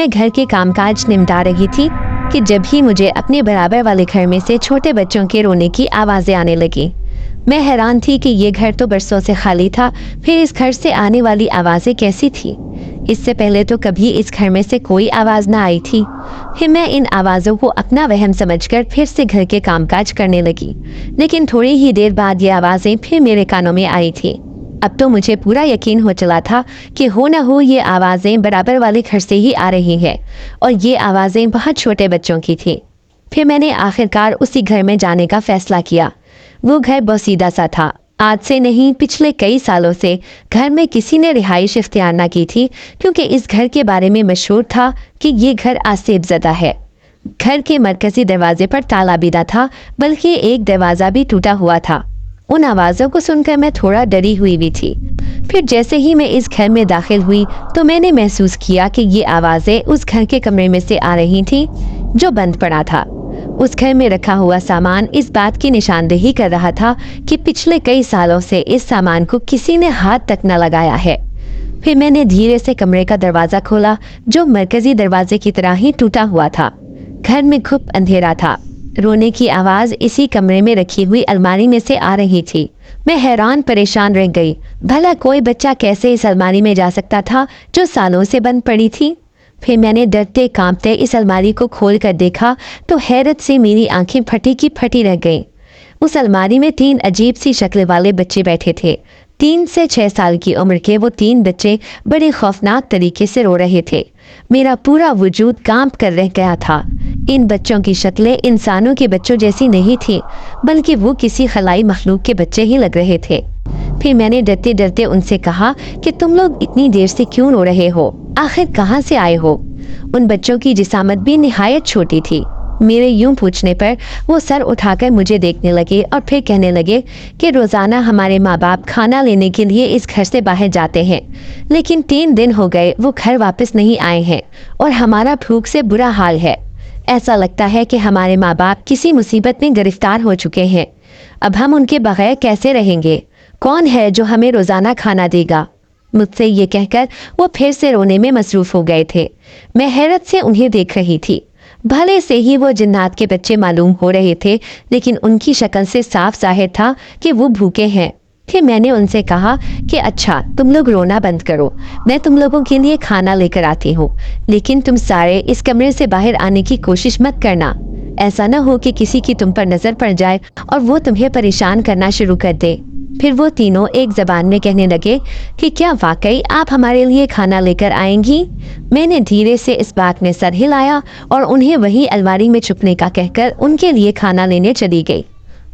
मैं घर के कामकाज निपटा रही थी कि जब ही मुझे अपने बराबर वाले घर में से छोटे बच्चों के रोने की आवाज़ें आने लगी। मैं हैरान थी कि ये घर तो बरसों से खाली था, फिर इस घर से आने वाली आवाज़ें कैसी थी। इससे पहले तो कभी इस घर में से कोई आवाज़ ना आई थी। फिर मैं इन आवाज़ों को अपना वहम समझकर फिर से घर के कामकाज करने लगी, लेकिन थोड़ी ही देर बाद ये आवाज़ें फिर मेरे कानों में आई थी। अब तो मुझे पूरा यकीन हो चला था कि हो न हो ये आवाज़ें बराबर वाले घर से ही आ रही हैं, और ये आवाज़ें बहुत छोटे बच्चों की थी। फिर मैंने आखिरकार उसी घर में जाने का फैसला किया। वो घर बोसीदा सा था। आज से नहीं, पिछले कई सालों से घर में किसी ने रिहाइश इख्तियार ना की थी, क्योंकि इस घर के बारे में मशहूर था कि ये घर आसेबज़दा है। घर के मरकजी दरवाजे पर ताला बिदा था, बल्कि एक दरवाज़ा भी टूटा हुआ था। उन आवाज़ों को सुनकर मैं थोड़ा डरी हुई भी थी। फिर जैसे ही मैं इस घर में दाखिल हुई तो मैंने महसूस किया कि ये आवाज़ें उस घर के कमरे में से आ रही थीं जो बंद पड़ा था। उस घर में रखा हुआ सामान इस बात की निशानदेही कर रहा था कि पिछले कई सालों से इस सामान को किसी ने हाथ तक न लगाया है। फिर मैंने धीरे से कमरे का दरवाज़ा खोला, जो मरकजी दरवाजे की तरह ही टूटा हुआ था। घर में खूब अंधेरा था। रोने की आवाज़ इसी कमरे में रखी हुई अलमारी में से आ रही थी। मैं हैरान परेशान रह गई। भला कोई बच्चा कैसे इस अलमारी में जा सकता था जो सालों से बंद पड़ी थी। फिर मैंने डरते कांपते इस अलमारी को खोल कर देखा तो हैरत से मेरी आंखें फटी की फटी रह गईं। उस अलमारी में 3 अजीब सी शक्ल वाले बच्चे बैठे थे। 3 से 6 साल की उम्र के वो 3 बच्चे बड़े खौफनाक तरीके से रो रहे थे। मेरा पूरा वजूद कांप कर रह गया था। इन बच्चों की शक्लें इंसानों के बच्चों जैसी नहीं थी, बल्कि वो किसी खलाई मखलूक के बच्चे ही लग रहे थे। फिर मैंने डरते डरते उनसे कहा कि तुम लोग इतनी देर से क्यों रो रहे हो? आखिर कहाँ से आए हो? उन बच्चों की जिसामत भी निहायत छोटी थी। मेरे यूं पूछने पर वो सर उठाकर मुझे देखने लगे और फिर कहने लगे कि रोज़ाना हमारे माँ बाप खाना लेने के लिए इस घर से बाहर जाते हैं, लेकिन 3 दिन हो गए वो घर वापस नहीं आए हैं और हमारा भूख से बुरा हाल है। ऐसा लगता है कि हमारे माँ बाप किसी मुसीबत में गिरफ्तार हो चुके हैं। अब हम उनके बगैर कैसे रहेंगे? कौन है जो हमें रोज़ाना खाना देगा? मुझसे ये कहकर वो फिर से रोने में मसरूफ़ हो गए थे। मैं हैरत से उन्हें देख रही थी। भले से ही वो जिन्नात के बच्चे मालूम हो रहे थे, लेकिन उनकी शक्ल से साफ ज़ाहिर था कि वो भूखे हैं। फिर मैंने उनसे कहा कि अच्छा, तुम लोग रोना बंद करो, मैं तुम लोगों के लिए खाना लेकर आती हूँ, लेकिन तुम सारे इस कमरे से बाहर आने की कोशिश मत करना। ऐसा न हो कि किसी की तुम पर नज़र पड़ जाए और वो तुम्हें परेशान करना शुरू कर दे। फिर वो तीनों एक ज़बान में कहने लगे कि क्या वाकई आप हमारे लिए खाना लेकर आएंगी? मैंने धीरे से इस बात में सर हिलाया और उन्हें वही अलमारी में छुपने का कहकर उनके लिए खाना लेने चली गई।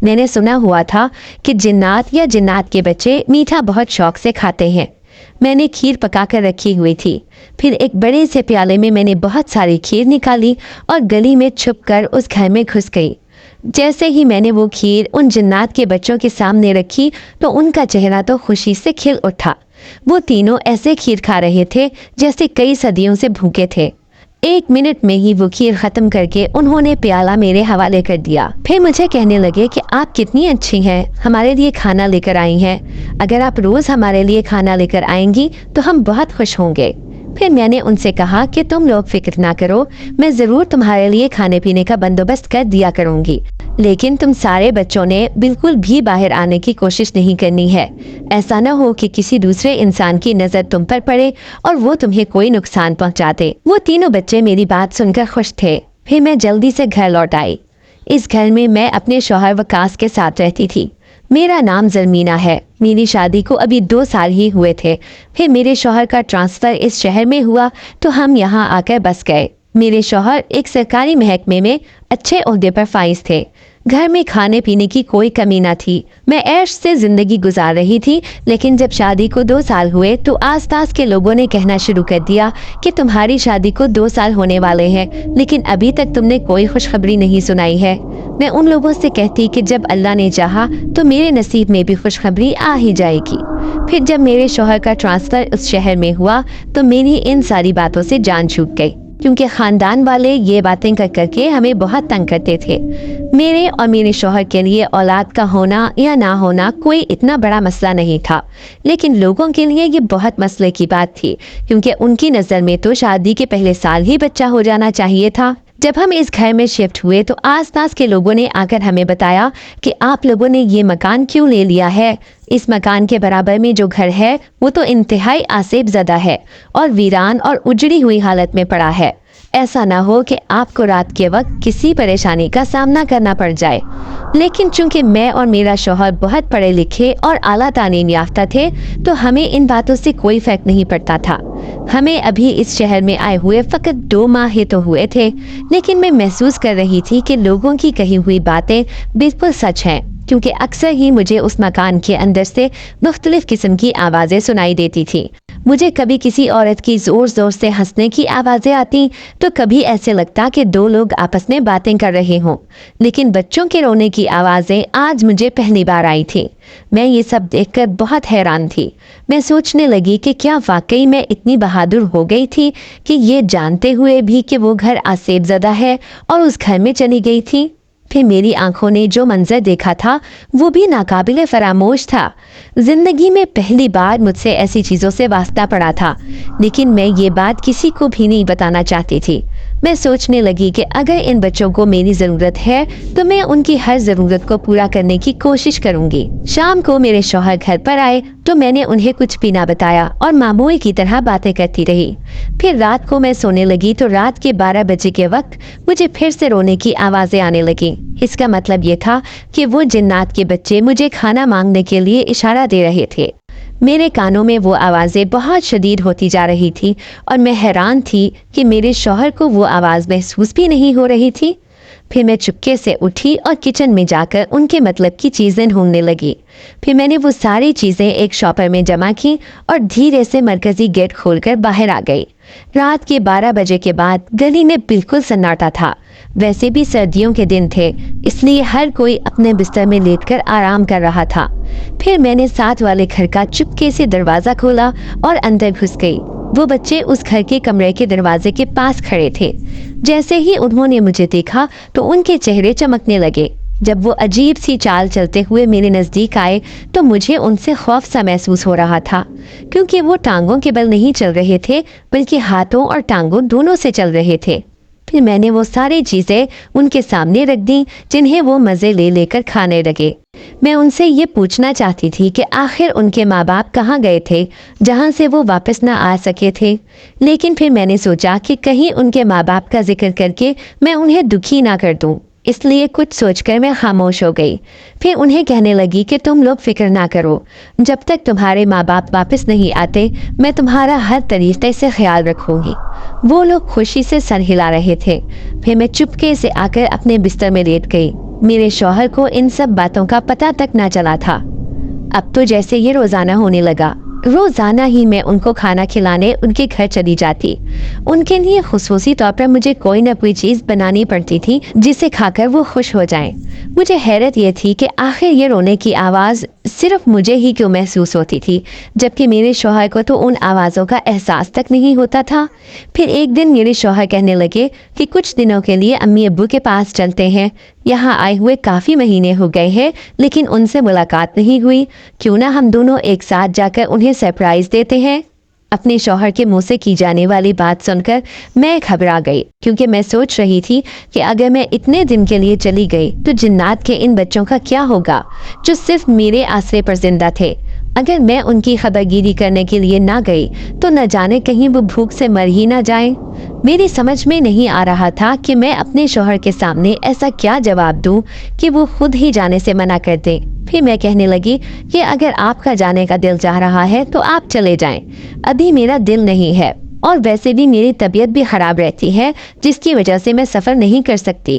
मैंने सुना हुआ था कि जिन्नात या जिन्नात के बच्चे मीठा बहुत शौक से खाते हैं। मैंने खीर पकाकर रखी हुई थी। फिर एक बड़े से प्याले में मैंने बहुत सारी खीर निकाली और गली में छुपकर उस घर में घुस गई। जैसे ही मैंने वो खीर उन जिन्नात के बच्चों के सामने रखी तो उनका चेहरा तो खुशी से खिल उठा। वो तीनों ऐसे खीर खा रहे थे जैसे कई सदियों से भूखे थे। 1 मिनट में ही वो खीर खत्म करके उन्होंने प्याला मेरे हवाले कर दिया। फिर मुझे कहने लगे कि आप कितनी अच्छी हैं, हमारे लिए खाना लेकर आई हैं। अगर आप रोज़ हमारे लिए खाना लेकर आएंगी तो हम बहुत खुश होंगे। फिर मैंने उनसे कहा कि तुम लोग फिक्र ना करो, मैं ज़रूर तुम्हारे लिए खाने पीने का बंदोबस्त कर दिया करूँगी, लेकिन तुम सारे बच्चों ने बिल्कुल भी बाहर आने की कोशिश नहीं करनी है। ऐसा न हो कि किसी दूसरे इंसान की नज़र तुम पर पड़े और वो तुम्हें कोई नुकसान पहुंचा दे। वो तीनों बच्चे मेरी बात सुनकर खुश थे। फिर मैं जल्दी से घर लौट आई। इस घर में मैं अपने शौहर वकास के साथ रहती थी। मेरा नाम ज़रमीना है। मेरी शादी को अभी 2 साल ही हुए थे। फिर मेरे शौहर का ट्रांसफ़र इस शहर में हुआ तो हम यहाँ आकर बस गए। मेरे शौहर एक सरकारी महकमे में अच्छे ओहदे पर फाइज थे। घर में खाने पीने की कोई कमी न थी। मैं ऐश से ज़िंदगी गुजार रही थी, लेकिन जब शादी को 2 साल हुए तो आसपास के लोगों ने कहना शुरू कर दिया कि तुम्हारी शादी को 2 साल होने वाले हैं, लेकिन अभी तक तुमने कोई खुशखबरी नहीं सुनाई है। मैं उन लोगों से कहती कि जब अल्लाह ने चाहा तो मेरे नसीब में भी खुशखबरी आ ही जाएगी। फिर जब मेरे शौहर का ट्रांसफ़र उस शहर में हुआ तो मेरी इन सारी बातों से जान छूट गई, کیونکہ خاندان والے یہ باتیں کر کر کے ہمیں بہت تنگ کرتے تھے۔ میرے اور میرے شوہر کے لیے اولاد کا ہونا یا نہ ہونا کوئی اتنا بڑا مسئلہ نہیں تھا، لیکن لوگوں کے لیے یہ بہت مسئلے کی بات تھی، کیونکہ ان کی نظر میں تو شادی کے پہلے سال ہی بچہ ہو جانا چاہیے تھا۔ جب ہم اس گھر میں شفٹ ہوئے تو آس پاس کے لوگوں نے آ کر ہمیں بتایا کہ آپ لوگوں نے یہ مکان کیوں لے لیا ہے؟ اس مکان کے برابر میں جو گھر ہے وہ تو انتہائی آسیب زدہ ہے اور ویران اور اجڑی ہوئی حالت میں پڑا ہے۔ ایسا نہ ہو کہ آپ کو رات کے وقت کسی پریشانی کا سامنا کرنا پڑ جائے۔ لیکن چونکہ میں اور میرا شوہر بہت پڑھے لکھے اور اعلیٰ تعلیم یافتہ تھے تو ہمیں ان باتوں سے کوئی فرق نہیں پڑتا تھا۔ ہمیں ابھی اس شہر میں آئے ہوئے فقط 2 ماہ ہی تو ہوئے تھے، لیکن میں محسوس کر رہی تھی کہ لوگوں کی کہی ہوئی باتیں بالکل سچ ہیں، کیونکہ اکثر ہی مجھے اس مکان کے اندر سے مختلف قسم کی آوازیں سنائی دیتی تھی۔ مجھے کبھی کسی عورت کی زور زور سے ہنسنے کی آوازیں آتی تو کبھی ایسے لگتا کہ 2 لوگ آپس میں باتیں کر رہے ہوں، لیکن بچوں کے رونے کی آوازیں آج مجھے پہلی بار آئی تھی۔ میں یہ سب دیکھ کر بہت حیران تھی۔ میں سوچنے لگی کہ کیا واقعی میں اتنی بہادر ہو گئی تھی کہ یہ جانتے ہوئے بھی کہ وہ گھر آسیب زدہ ہے اور اس گھر میں چلی گئی تھی؟ پھر میری آنکھوں نے جو منظر دیکھا تھا وہ بھی ناقابل فراموش تھا۔ زندگی میں پہلی بار مجھ سے ایسی چیزوں سے واسطہ پڑا تھا، لیکن میں یہ بات کسی کو بھی نہیں بتانا چاہتی تھی۔ میں سوچنے لگی کہ اگر ان بچوں کو میری ضرورت ہے تو میں ان کی ہر ضرورت کو پورا کرنے کی کوشش کروں گی۔ شام کو میرے شوہر گھر پر آئے تو میں نے انہیں کچھ بھی نہ بتایا اور معمول کی طرح باتیں کرتی رہی۔ پھر رات کو میں سونے لگی تو رات کے 12 بجے کے وقت مجھے پھر سے رونے کی آوازیں آنے لگیں۔ اس کا مطلب یہ تھا کہ وہ جنات کے بچے مجھے کھانا مانگنے کے لیے اشارہ دے رہے تھے۔ میرے کانوں میں وہ آوازیں بہت شدید ہوتی جا رہی تھی اور میں حیران تھی کہ میرے شوہر کو وہ آواز محسوس بھی نہیں ہو رہی تھی۔ پھر میں چپکے سے اٹھی اور کچن میں جا کر ان کے مطلب کی چیزیں ڈھونڈنے لگی۔ پھر میں نے وہ ساری چیزیں ایک شاپر میں جمع کی اور دھیرے سے مرکزی گیٹ کھول کر باہر آ گئی۔ رات کے 12 بجے کے بعد گلی میں بالکل سناٹا تھا۔ ویسے بھی سردیوں کے دن تھے، اس لیے ہر کوئی اپنے بستر میں لیٹ کر آرام کر رہا تھا۔ پھر میں نے ساتھ والے گھر کا چپکے سے دروازہ کھولا اور اندر گھس گئی۔ وہ بچے اس گھر کے کمرے کے دروازے کے پاس کھڑے تھے۔ جیسے ہی انہوں نے مجھے دیکھا تو ان کے چہرے چمکنے لگے۔ جب وہ عجیب سی چال چلتے ہوئے میرے نزدیک آئے تو مجھے ان سے خوف سا محسوس ہو رہا تھا، کیونکہ وہ ٹانگوں کے بل نہیں چل رہے تھے بلکہ ہاتھوں اور ٹانگوں دونوں سے چل رہے تھے۔ پھر میں نے وہ ساری چیزیں ان کے سامنے رکھ دیں جنہیں وہ مزے لے لے کر کھانے لگے۔ میں ان سے یہ پوچھنا چاہتی تھی کہ آخر ان کے ماں باپ کہاں گئے تھے جہاں سے وہ واپس نہ آ سکے تھے، لیکن پھر میں نے سوچا کہ کہیں ان کے ماں باپ کا ذکر کر کے میں انہیں دکھی نہ کر دوں، اس لیے کچھ سوچ کر میں خاموش ہو گئی۔ پھر انہیں کہنے لگی کہ تم لوگ فکر نہ کرو، جب تک تمہارے ماں باپ واپس نہیں آتے میں تمہارا ہر طریقے سے خیال رکھوں گی۔ وہ لوگ خوشی سے سر ہلا رہے تھے۔ پھر میں چپکے سے آ کر اپنے بستر میں لیٹ گئی۔ میرے شوہر کو ان سب باتوں کا پتہ تک نہ چلا تھا۔ اب تو جیسے یہ روزانہ ہونے لگا، روزانہ ہی میں ان کو کھانا کھلانے ان کے گھر چلی جاتی۔ ان کے لیے خصوصی طور پر مجھے کوئی نہ کوئی چیز بنانی پڑتی تھی جسے کھا کر وہ خوش ہو جائیں۔ مجھے حیرت یہ تھی کہ آخر یہ رونے کی آواز صرف مجھے ہی کیوں محسوس ہوتی تھی، جبکہ میرے شوہر کو تو ان آوازوں کا احساس تک نہیں ہوتا تھا۔ پھر ایک دن میرے شوہر کہنے لگے کہ کچھ دنوں کے لیے امی ابو کے پاس چلتے ہیں، یہاں آئے ہوئے کافی مہینے ہو گئے ہیں لیکن ان سے ملاقات نہیں ہوئی، کیوں نہ ہم دونوں ایک ساتھ جا کر انہیں سرپرائز دیتے ہیں۔ اپنے شوہر کے منہ سے کی جانے والی بات سن کر میں گھبرا گئی، کیونکہ میں سوچ رہی تھی کہ اگر میں اتنے دن کے لیے چلی گئی تو جنات کے ان بچوں کا کیا ہوگا جو صرف میرے آسرے پر زندہ تھے۔ اگر میں ان کی خبرگیری کرنے کے لیے نہ گئی تو نہ جانے کہیں وہ بھوک سے مر ہی نہ جائیں۔ میری سمجھ میں نہیں آ رہا تھا کہ میں اپنے شوہر کے سامنے ایسا کیا جواب دوں کہ وہ خود ہی جانے سے منع کر دیں۔ پھر میں کہنے لگی کہ اگر آپ کا جانے کا دل چاہ رہا ہے تو آپ چلے جائیں، ابھی میرا دل نہیں ہے، اور ویسے بھی میری طبیعت بھی خراب رہتی ہے جس کی وجہ سے میں سفر نہیں کر سکتی۔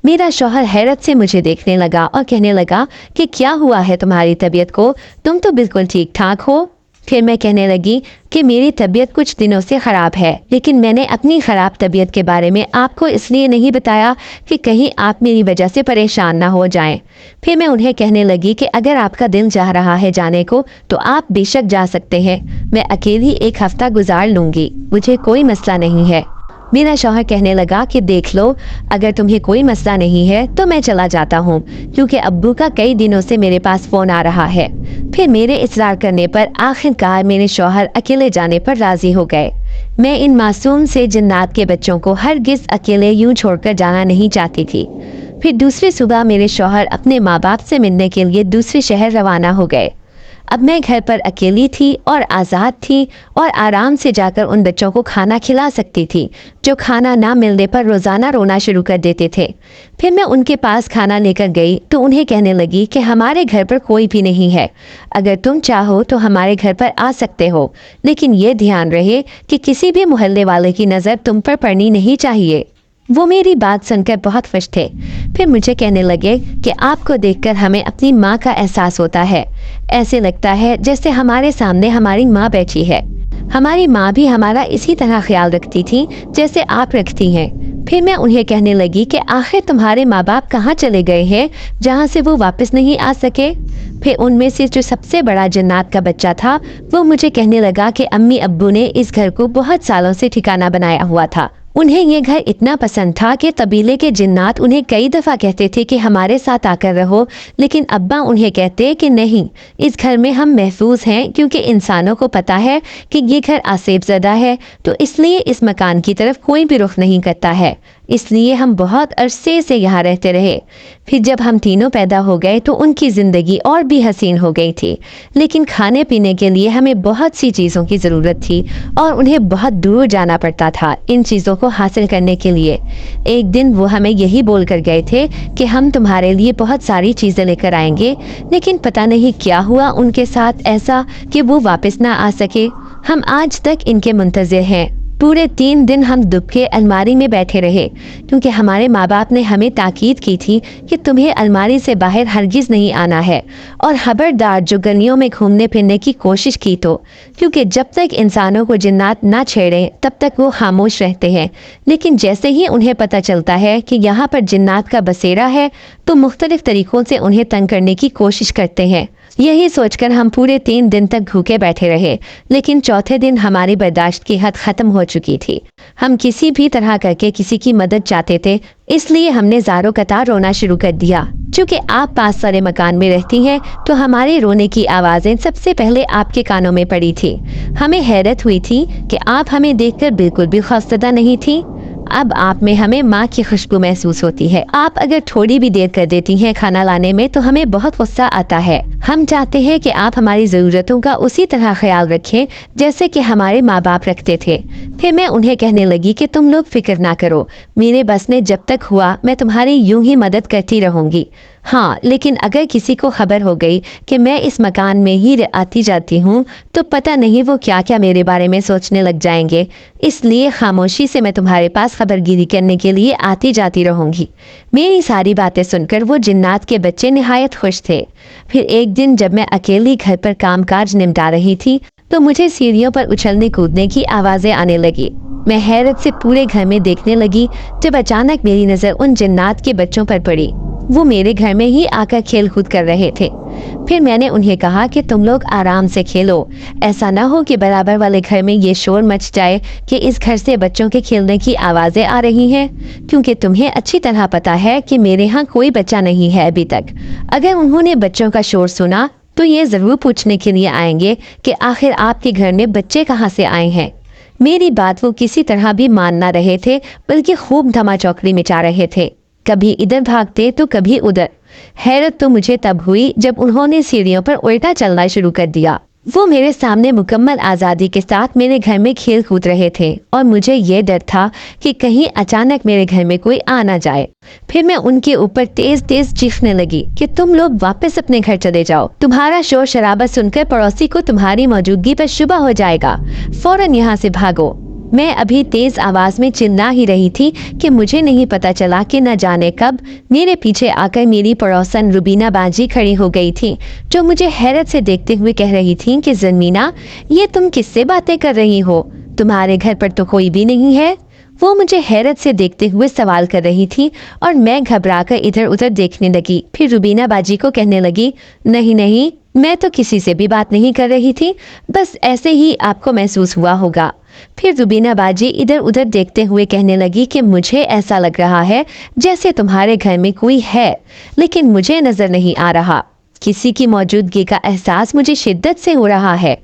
میرا شوہر حیرت سے مجھے دیکھنے لگا اور کہنے لگا کہ کیا ہوا ہے تمہاری طبیعت کو، تم تو بالکل ٹھیک ٹھاک ہو۔ پھر میں کہنے لگی کہ میری طبیعت کچھ دنوں سے خراب ہے، لیکن میں نے اپنی خراب طبیعت کے بارے میں آپ کو اس لیے نہیں بتایا کہ کہیں آپ میری وجہ سے پریشان نہ ہو جائیں۔ پھر میں انہیں کہنے لگی کہ اگر آپ کا دل چاہ رہا ہے جانے کو تو آپ بے شک جا سکتے ہیں، میں اکیلی ایک ہفتہ گزار لوں گی، مجھے کوئی مسئلہ نہیں ہے۔ मेरा शौहर कहने लगा कि देख लो, अगर तुम्हें कोई मसला नहीं है तो मैं चला जाता हूँ, क्योंकि अब्बू का कई दिनों से मेरे पास फोन आ रहा है। फिर मेरे इसरार करने पर आखिरकार मेरे शौहर अकेले जाने पर राजी हो गए। मैं इन मासूम से जिन्नात के बच्चों को हरगिज अकेले यूं छोड़कर जाना नहीं चाहती थी। फिर दूसरी सुबह मेरे शौहर अपने माँ बाप से मिलने के लिए दूसरे शहर रवाना हो गए। अब मैं घर पर अकेली थी और आज़ाद थी और आराम से जाकर उन बच्चों को खाना खिला सकती थी जो खाना ना मिलने पर रोज़ाना रोना शुरू कर देते थे। फिर मैं उनके पास खाना लेकर गई तो उन्हें कहने लगी कि हमारे घर पर कोई भी नहीं है, अगर तुम चाहो तो हमारे घर पर आ सकते हो, लेकिन ये ध्यान रहे कि किसी भी मोहल्ले वाले की नज़र तुम पर पड़नी नहीं चाहिए। वो मेरी बात सुनकर बहुत खुश थे। फिर मुझे कहने लगे कि आपको देखकर हमें अपनी माँ का एहसास होता है, ऐसे लगता है जैसे हमारे सामने हमारी माँ बैठी है। हमारी माँ भी हमारा इसी तरह ख्याल रखती थी जैसे आप रखती हैं। फिर मैं उन्हें कहने लगी कि आखिर तुम्हारे माँ बाप कहाँ चले गए हैं जहाँ से वो वापस नहीं आ सके। फिर उनमें से जो सबसे बड़ा जन्नात का बच्चा था वो मुझे कहने लगा कि अम्मी अब्बू ने इस घर को बहुत सालों से ठिकाना बनाया हुआ था। उन्हें ये घर इतना पसंद था कि कबीले के जिन्नात उन्हें कई दफ़ा कहते थे कि हमारे साथ आकर रहो, लेकिन अब्बा उन्हें कहते कि नहीं, इस घर में हम महफूज हैं, क्योंकि इंसानों को पता है कि ये घर आसेब ज़दा है, तो इसलिए इस मकान की तरफ कोई भी रुख नहीं करता है। इसलिए हम बहुत अरसे से यहाँ रहते रहे। फिर जब हम तीनों पैदा हो गए तो उनकी ज़िंदगी और भी हसीन हो गई थी, लेकिन खाने पीने के लिए हमें बहुत सी चीज़ों की ज़रूरत थी और उन्हें बहुत दूर जाना पड़ता था इन चीज़ों को हासिल करने के लिए। एक दिन वो हमें यही बोल कर गए थे कि हम तुम्हारे लिए बहुत सारी चीज़ें लेकर आएंगे, लेकिन पता नहीं क्या हुआ उनके साथ ऐसा कि वो वापस ना आ सके। हम आज तक इनके मुंतज़िर हैं। पूरे 3 दिन हम दुबके अलमारी में बैठे रहे, क्योंकि हमारे माँ बाप ने हमें ताकीद की थी कि तुम्हें अलमारी से बाहर हरगिज़ नहीं आना है, और खबरदार जो गलियों में घूमने फिरने की कोशिश की तो, क्योंकि जब तक इंसानों को जिन्नात ना छेड़ें तब तक वो खामोश रहते हैं, लेकिन जैसे ही उन्हें पता चलता है कि यहाँ पर जिन्नात का बसेरा है तो मुख्तलिफ तरीक़ों से उन्हें तंग करने की कोशिश करते हैं। यही सोचकर हम पूरे 3 दिन तक भूखे बैठे रहे, लेकिन चौथे दिन हमारी बर्दाश्त की हद ख़त्म हो चुकी थी। हम किसी भी तरह करके किसी की मदद चाहते थे, इसलिए हमने ज़ारो कतार रोना शुरू कर दिया। चूँकि आप पास वाले मकान में रहती हैं तो हमारे रोने की आवाज़ें सबसे पहले आपके कानों में पड़ी थी। हमें हैरत हुई थी कि आप हमें देखकर बिल्कुल भी खौफज़दा नहीं थी। अब आप में हमें माँ की खुशबू महसूस होती है। आप अगर थोड़ी भी देर कर देती हैं खाना लाने में तो हमें बहुत गुस्सा आता है। हम चाहते हैं कि आप हमारी ज़रूरतों का उसी तरह ख्याल रखें जैसे कि हमारे माँ बाप रखते थे। फिर मैं उन्हें कहने लगी कि तुम लोग फिक्र ना करो, मेरे बस में जब तक हुआ मैं तुम्हारी यूं ही मदद करती रहूँगी। हाँ, लेकिन अगर किसी को खबर हो गई कि मैं इस मकान में ही आती जाती हूँ तो पता नहीं वो क्या क्या मेरे बारे में सोचने लग जाएंगे, इसलिए खामोशी से मैं तुम्हारे पास खबरगिरी करने के लिए आती जाती रहूँगी। मेरी सारी बातें सुनकर वो जिन्नात के बच्चे निहायत खुश थे। फिर एक दिन जब मैं अकेली घर पर कामकाज निपटा रही थी तो मुझे सीढ़ियों पर उछलने कूदने की आवाज़ें आने लगी। मैं हैरत से पूरे घर में देखने लगी जब अचानक मेरी नज़र उन जिन्नात के बच्चों पर पड़ी। वो मेरे घर में ही आकर खेल कूद कर रहे थे। फिर मैंने उन्हें कहा कि तुम लोग आराम से खेलो, ऐसा ना हो कि बराबर वाले घर में ये शोर मच जाए कि इस घर से बच्चों के खेलने की आवाज़ें आ रही हैं, क्योंकि तुम्हें अच्छी तरह पता है कि मेरे यहाँ कोई बच्चा नहीं है अभी तक। अगर उन्होंने बच्चों का शोर सुना तो ये ज़रूर पूछने के लिए आएंगे कि आखिर आपके घर में बच्चे कहाँ से आए हैं। मेरी बात वो किसी तरह भी मान ना रहे थे, बल्कि खूब धमाचौकड़ी मचा रहे थे। कभी इधर भागते तो कभी उधर। हैरत तो मुझे तब हुई जब उन्होंने सीढ़ियों पर उल्टा चलना शुरू कर दिया। वो मेरे सामने मुकम्मल आज़ादी के साथ मेरे घर में खेल कूद रहे थे और मुझे ये डर था कि कहीं अचानक मेरे घर में कोई आ ना जाए। फिर मैं उनके ऊपर तेज तेज चीखने लगी कि तुम लोग वापस अपने घर चले जाओ, तुम्हारा शोर शराबा सुनकर पड़ोसी को तुम्हारी मौजूदगी पर शुबा हो जाएगा, फौरन यहाँ से भागो। मैं अभी तेज आवाज में चिल्ला ही रही थी कि मुझे नहीं पता चला कि न जाने कब मेरे पीछे आकर मेरी पड़ोसन रुबीना बाजी खड़ी हो गई थी, जो मुझे हैरत से देखते हुए कह रही थी कि ज़मीना, ये तुम किससे बातें कर रही हो, तुम्हारे घर पर तो कोई भी नहीं है। वो मुझे हैरत से देखते हुए सवाल कर रही थी और मैं घबराकर इधर उधर देखने लगी। फिर रुबीना बाजी को कहने लगी, नहीं नहीं, मैं तो किसी से भी बात नहीं कर रही थी, बस ऐसे ही आपको महसूस हुआ होगा। फिर रुबीना बाजी इधर उधर देखते हुए कहने लगी कि मुझे ऐसा लग रहा है जैसे तुम्हारे घर में कोई है, लेकिन मुझे नजर नहीं आ रहा। किसी की मौजूदगी का एहसास मुझे शिद्दत से हो रहा है।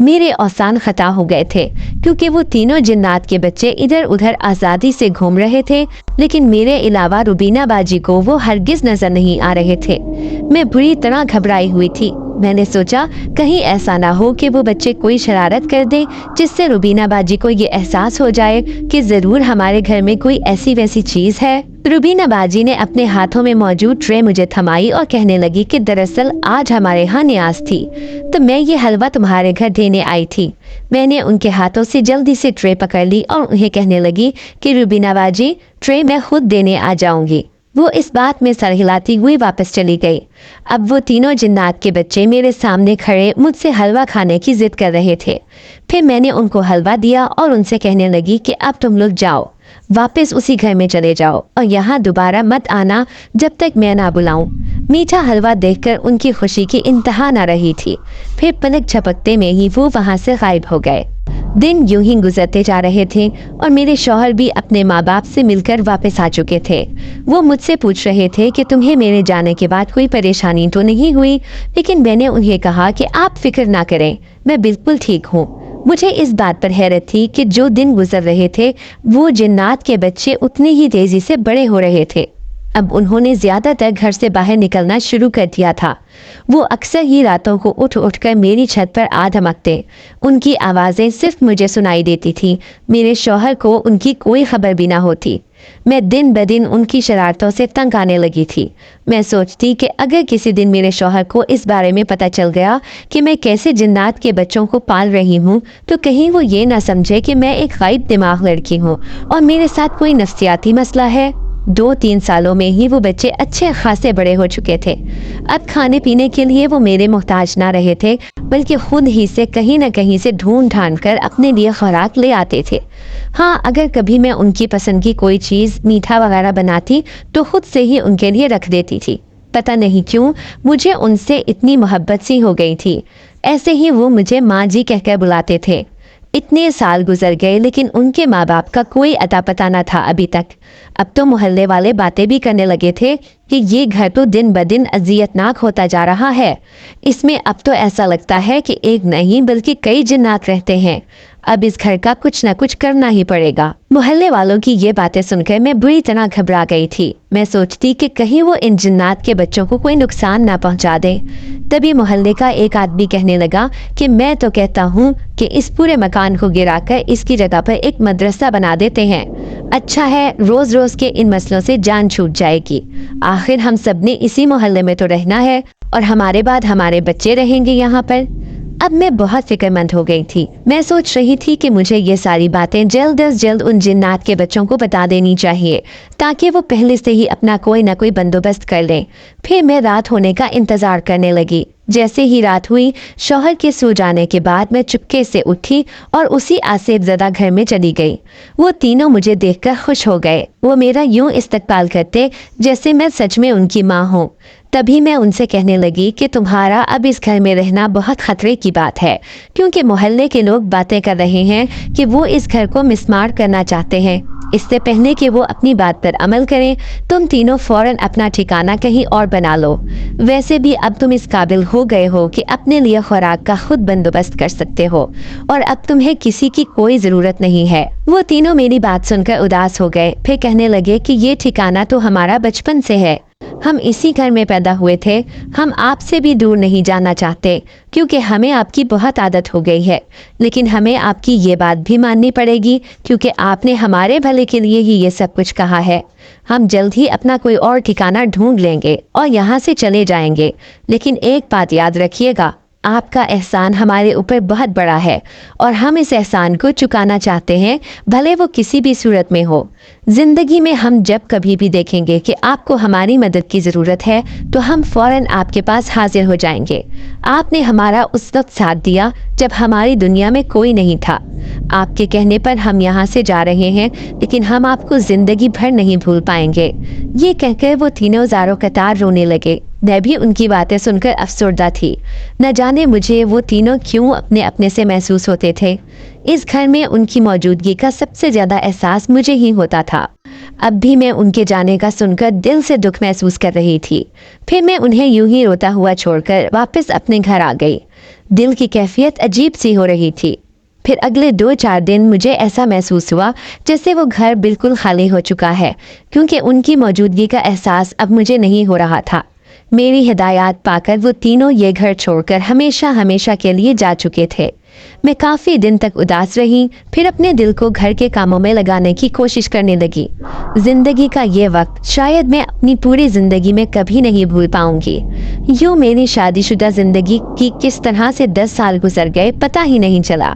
मेरे औसान खता हो गए थे क्योंकि वो तीनों जिन्नात के बच्चे इधर उधर आज़ादी से घूम रहे थे, लेकिन मेरे अलावा रुबीना बाजी को वो हरगिज नजर नहीं आ रहे थे। मैं बुरी तरह घबराई हुई थी। मैंने सोचा कहीं ऐसा ना हो कि वो बच्चे कोई शरारत कर दें जिससे रुबीना बाजी को ये एहसास हो जाए कि ज़रूर हमारे घर में कोई ऐसी वैसी चीज़ है। रुबीना बाजी ने अपने हाथों में मौजूद ट्रे मुझे थमाई और कहने लगी कि दरअसल आज हमारे यहाँ न्याज थी, तो मैं ये हलवा तुम्हारे घर देने आई थी। मैंने उनके हाथों से जल्दी से ट्रे पकड़ ली और उन्हें कहने लगी कि रुबीना बाजी, ट्रे मैं खुद देने आ जाऊंगी। वो इस बात में सर हिलाती हुई वापस चली गई। अब वो तीनों जिन्नात के बच्चे मेरे सामने खड़े मुझसे हलवा खाने की जिद कर रहे थे। फिर मैंने उनको हलवा दिया और उनसे कहने लगी कि अब तुम लोग जाओ, वापस उसी घर में चले जाओ और यहाँ दोबारा मत आना जब तक मैं ना बुलाऊं। मीठा हलवा देखकर उनकी खुशी की इंतहा ना रही थी। फिर पलक झपकते में ही वो वहाँ से गायब हो गए। दिन यूं ही गुजरते जा रहे थे और मेरे शौहर भी अपने माँ बाप से मिलकर वापस आ चुके थे। वो मुझसे पूछ रहे थे कि तुम्हें मेरे जाने के बाद कोई परेशानी तो नहीं हुई, लेकिन मैंने उन्हें कहा कि आप फिक्र ना करें, मैं बिल्कुल ठीक हूँ। मुझे इस बात पर हैरत थी कि जो दिन गुजर रहे थे वो जिन्नात के बच्चे उतनी ही तेजी से बड़े हो रहे थे। अब उन्होंने ज्यादातर घर से बाहर निकलना शुरू कर दिया था। वो अक्सर ही रातों को उठ उठकर मेरी छत पर आ धमकते। उनकी आवाज़ें सिर्फ मुझे सुनाई देती थी। मेरे शौहर को उनकी कोई खबर भी ना होती। मैं दिन ब दिन उनकी शरारतों से तंग आने लगी थी। मैं सोचती कि अगर किसी दिन मेरे शौहर को इस बारे में पता चल गया कि मैं कैसे जिन्नात के बच्चों को पाल रही हूँ, तो कहीं वो ये ना समझे कि मैं एक गायब दिमाग लड़की हूँ और मेरे साथ कोई नफ्सियाती मसला है। 2-3 सालों में ही वो बच्चे अच्छे खासे बड़े हो चुके थे। अब खाने पीने के लिए वो मेरे मोहताज ना रहे थे, बल्कि खुद ही से कहीं न कहीं से ढूंढ ढांढ कर अपने लिए खुराक ले आते थे। हाँ, अगर कभी मैं उनकी पसंद की कोई चीज़ मीठा वगैरह बनाती तो खुद से ही उनके लिए रख देती थी। पता नहीं क्यों मुझे उनसे इतनी मोहब्बत सी हो गई थी। ऐसे ही वो मुझे माँ जी कहकर बुलाते थे। इतने साल गुजर गए लेकिन उनके माँ बाप का कोई अता पता न था अभी तक। अब तो मोहल्ले वाले बातें भी करने लगे थे कि ये घर तो दिन ब दिन अजियतनाक होता जा रहा है। इसमें अब तो ऐसा लगता है कि एक नहीं बल्कि कई जिन्नात रहते हैं। अब इस घर का कुछ न कुछ करना ही पड़ेगा। मोहल्ले वालों की ये बातें सुनकर मैं बुरी तरह घबरा गई थी। मैं सोचती कि कहीं वो इन जिन्नात के बच्चों को कोई नुकसान ना पहुंचा दे। तभी मोहल्ले का एक आदमी कहने लगा कि मैं तो कहता हूँ कि इस पूरे मकान को गिराकर इसकी जगह पर एक मदरसा बना देते हैं। अच्छा है, रोज रोज के इन मसलों से जान छूट जाएगी। आखिर हम सब ने इसी मोहल्ले में तो रहना है और हमारे बाद हमारे बच्चे रहेंगे यहाँ पर। अब मैं बहुत फिक्रमंद हो गई थी। मैं सोच रही थी कि मुझे ये सारी बातें जल्द अज जल्द उन जिन्नात के बच्चों को बता देनी चाहिए ताकि वो पहले से ही अपना कोई ना कोई बंदोबस्त कर लें। फिर मैं रात होने का इंतजार करने लगी। जैसे ही रात हुई, शौहर के सो जाने के बाद मैं चुपके से उठी और उसी आसेब ज़दा घर में चली गई। वो तीनों मुझे देखकर खुश हो गए। वो मेरा यूं इस्तकबाल करते जैसे मैं सच में उनकी माँ हूँ। तभी मैं उनसे कहने लगी कि तुम्हारा अब इस घर में रहना बहुत खतरे की बात है, क्योंकि मोहल्ले के लोग बातें कर रहे हैं कि वो इस घर को मिसमार करना चाहते हैं। इससे पहले कि वो अपनी बात पर अमल करें, तुम तीनों फौरन अपना ठिकाना कहीं और बना लो। वैसे भी अब तुम इस काबिल हो गए हो कि अपने लिए खुराक का खुद बंदोबस्त कर सकते हो और अब तुम्हें किसी की कोई ज़रूरत नहीं है। वो तीनों मेरी बात सुनकर उदास हो गए। फिर कहने लगे कि ये ठिकाना तो हमारा बचपन से है, हम इसी घर में पैदा हुए थे। हम आपसे भी दूर नहीं जाना चाहते क्योंकि हमें आपकी बहुत आदत हो गई है, लेकिन हमें आपकी ये बात भी माननी पड़ेगी क्योंकि आपने हमारे भले के लिए ही ये सब कुछ कहा है। हम जल्द ही अपना कोई और ठिकाना ढूंढ लेंगे और यहाँ से चले जाएंगे, लेकिन एक बात याद रखिएगा, आपका एहसान हमारे ऊपर बहुत बड़ा है और हम इस एहसान को चुकाना चाहते हैं, भले वो किसी भी सूरत में हो। जिंदगी में हम जब कभी भी देखेंगे कि आपको हमारी मदद की ज़रूरत है तो हम फ़ौरन आपके पास हाजिर हो जाएंगे। आपने हमारा उस वक्त साथ दिया जब हमारी दुनिया में कोई नहीं था। आपके कहने पर हम यहाँ से जा रहे हैं, लेकिन हम आपको ज़िंदगी भर नहीं भूल पाएंगे। ये कहकर वो तीनों ज़ारो कतार रोने लगे। मैं भी उनकी बातें सुनकर अफसरदा थी। न जाने मुझे वो तीनों क्यों अपने अपने से महसूस होते थे। इस घर में उनकी मौजूदगी का सबसे ज़्यादा एहसास मुझे ही होता था। अब भी मैं उनके जाने का सुनकर दिल से दुख महसूस कर रही थी। फिर मैं उन्हें यूं ही रोता हुआ छोड़कर वापस अपने घर आ गई। दिल की कैफियत अजीब सी हो रही थी। फिर अगले 2-4 दिन मुझे ऐसा महसूस हुआ जैसे वो घर बिल्कुल खाली हो चुका है, क्योंकि उनकी मौजूदगी का एहसास अब मुझे नहीं हो रहा था। मेरी हिदायत पाकर वो तीनों ये घर छोड़कर हमेशा हमेशा के लिए जा चुके थे। मैं काफ़ी दिन तक उदास रही, फिर अपने दिल को घर के कामों में लगाने की कोशिश करने लगी। जिंदगी का ये वक्त शायद मैं अपनी पूरी जिंदगी में कभी नहीं भूल पाऊंगी। यूँ मेरी शादीशुदा जिंदगी की किस तरह से 10 साल गुजर गए पता ही नहीं चला,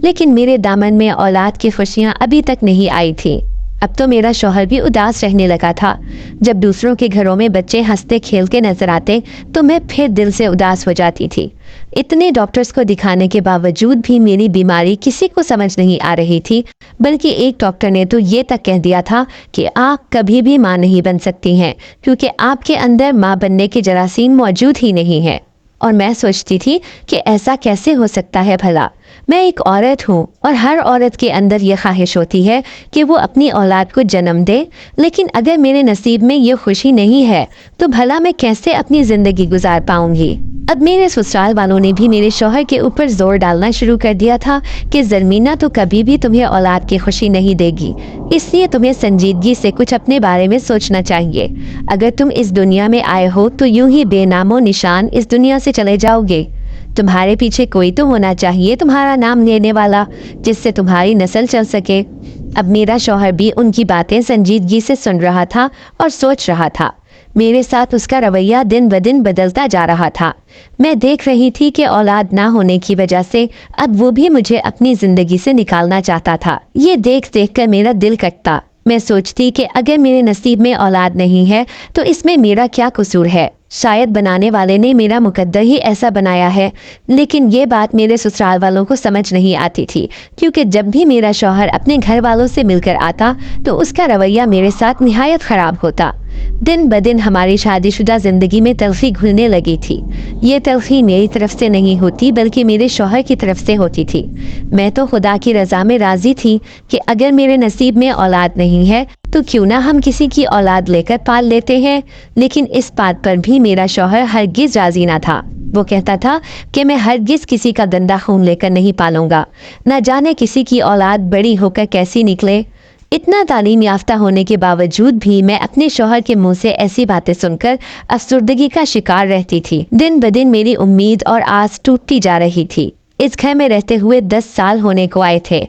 लेकिन मेरे दामन में औलाद की खुशियाँ अभी तक नहीं आई थी। अब तो मेरा शौहर भी उदास रहने लगा था। जब दूसरों के घरों में बच्चे हंसते खेलते नजर आते तो मैं फिर दिल से उदास हो जाती थी। इतने डॉक्टर्स को दिखाने के बावजूद भी मेरी बीमारी किसी को समझ नहीं आ रही थी, बल्कि एक डॉक्टर ने तो ये तक कह दिया था कि आप कभी भी माँ नहीं बन सकती हैं, क्योंकि आपके अंदर माँ बनने के जरासीम मौजूद ही नहीं है। और मैं सोचती थी कि ऐसा कैसे हो सकता है भला। मैं एक औरत हूँ और हर औरत के अंदर ये ख्वाहिश होती है कि वो अपनी औलाद को जन्म दे, लेकिन अगर मेरे नसीब में ये खुशी नहीं है तो भला मैं कैसे अपनी ज़िंदगी गुजार पाऊंगी। अब मेरे ससुराल वालों ने भी मेरे शौहर के ऊपर जोर डालना शुरू कर दिया था कि ज़रमीना तो कभी भी तुम्हें औलाद की खुशी नहीं देगी, इसलिए तुम्हें संजीदगी से कुछ अपने बारे में सोचना चाहिए। अगर तुम इस दुनिया में आए हो तो यूं ही बेनामो निशान इस दुनिया से चले जाओगे। तुम्हारे पीछे कोई तो होना चाहिए तुम्हारा नाम लेने वाला, जिससे तुम्हारी नस्ल चल सके। अब मेरा शौहर भी उनकी बातें संजीदगी से सुन रहा था और सोच रहा था। मेरे साथ उसका रवैया दिन ब दिन बदलता जा रहा था। मैं देख रही थी कि औलाद ना होने की वजह से अब वो भी मुझे अपनी जिंदगी से निकालना चाहता था। ये देख देख कर मेरा दिल कटता। मैं सोचती कि अगर मेरे नसीब में औलाद नहीं है तो इसमें मेरा क्या कसूर है। शायद बनाने वाले ने मेरा मुकद्दर ही ऐसा बनाया है, लेकिन ये बात मेरे ससुराल वालों को समझ नहीं आती थी, क्योंकि जब भी मेरा शौहर अपने घर वालों से मिलकर आता तो उसका रवैया मेरे साथ निहायत ख़राब होता। दिन ब दिन हमारी शादीशुदा ज़िंदगी में तलखी घुलने लगी थी। ये तलखी मेरी तरफ से नहीं होती बल्कि मेरे शौहर की तरफ से होती थी। मैं तो खुदा की रज़ा में राज़ी थी कि अगर मेरे नसीब में औलाद नहीं है तो क्यों ना हम किसी की औलाद लेकर पाल लेते हैं, लेकिन इस बात पर भी मेरा शौहर हरगिज़ राज़ी ना था। वो कहता था कि मैं हरगिज़ किसी का गंदा खून लेकर नहीं पालूंगा, न जाने किसी की औलाद बड़ी होकर कैसी निकले। इतना तालीम याफ्ता होने के बावजूद भी मैं अपने शौहर के मुंह से ऐसी बातें सुनकर अफसुर्दगी का शिकार रहती थी। दिन ब दिन मेरी उम्मीद और आस टूटती जा रही थी। इस घर में रहते हुए 10 साल होने को आए थे।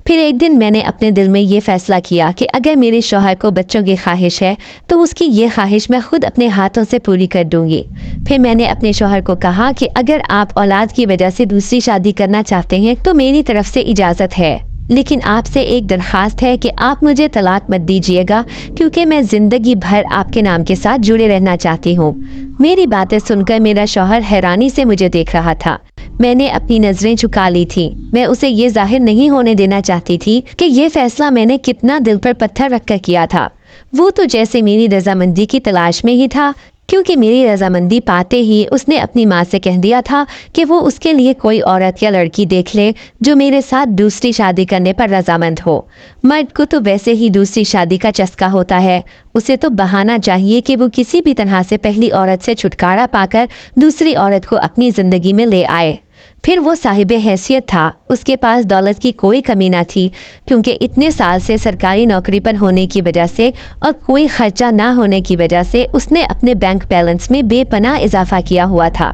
फिर एक दिन मैंने अपने दिल में ये फैसला किया कि अगर मेरे शौहर को बच्चों की ख्वाहिश है तो उसकी ये ख्वाहिश मैं खुद अपने हाथों से पूरी कर दूंगी। फिर मैंने अपने शौहर को कहा कि अगर आप औलाद की वजह से दूसरी शादी करना चाहते हैं तो मेरी तरफ से इजाज़त है, लेकिन आपसे एक दरख्वास्त है कि आप मुझे तलाक मत दीजिएगा, क्योंकि मैं ज़िंदगी भर आपके नाम के साथ जुड़े रहना चाहती हूँ। मेरी बातें सुनकर मेरा शौहर हैरानी से मुझे देख रहा था। मैंने अपनी नज़रें झुका ली थी। मैं उसे ये जाहिर नहीं होने देना चाहती थी कि ये फैसला मैंने कितना दिल पर पत्थर रखकर किया था। वो तो जैसे मेरी रजामंदी की तलाश में ही था, क्योंकि मेरी रजामंदी पाते ही उसने अपनी माँ से कह दिया था कि वो उसके लिए कोई औरत या लड़की देख ले जो मेरे साथ दूसरी शादी करने पर रजामंद हो। मर्द को तो वैसे ही दूसरी शादी का चस्का होता है, उसे तो बहाना चाहिए कि वो किसी भी तरह से पहली औरत से छुटकारा पाकर दूसरी औरत को अपनी ज़िंदगी में ले आए। फिर वो साहिब हैसियत था, उसके पास दौलत की कोई कमी ना थी, क्योंकि इतने साल से सरकारी नौकरी पर होने की वजह से और कोई खर्चा ना होने की वजह से उसने अपने बैंक बैलेंस में बेपनाह इजाफा किया हुआ था।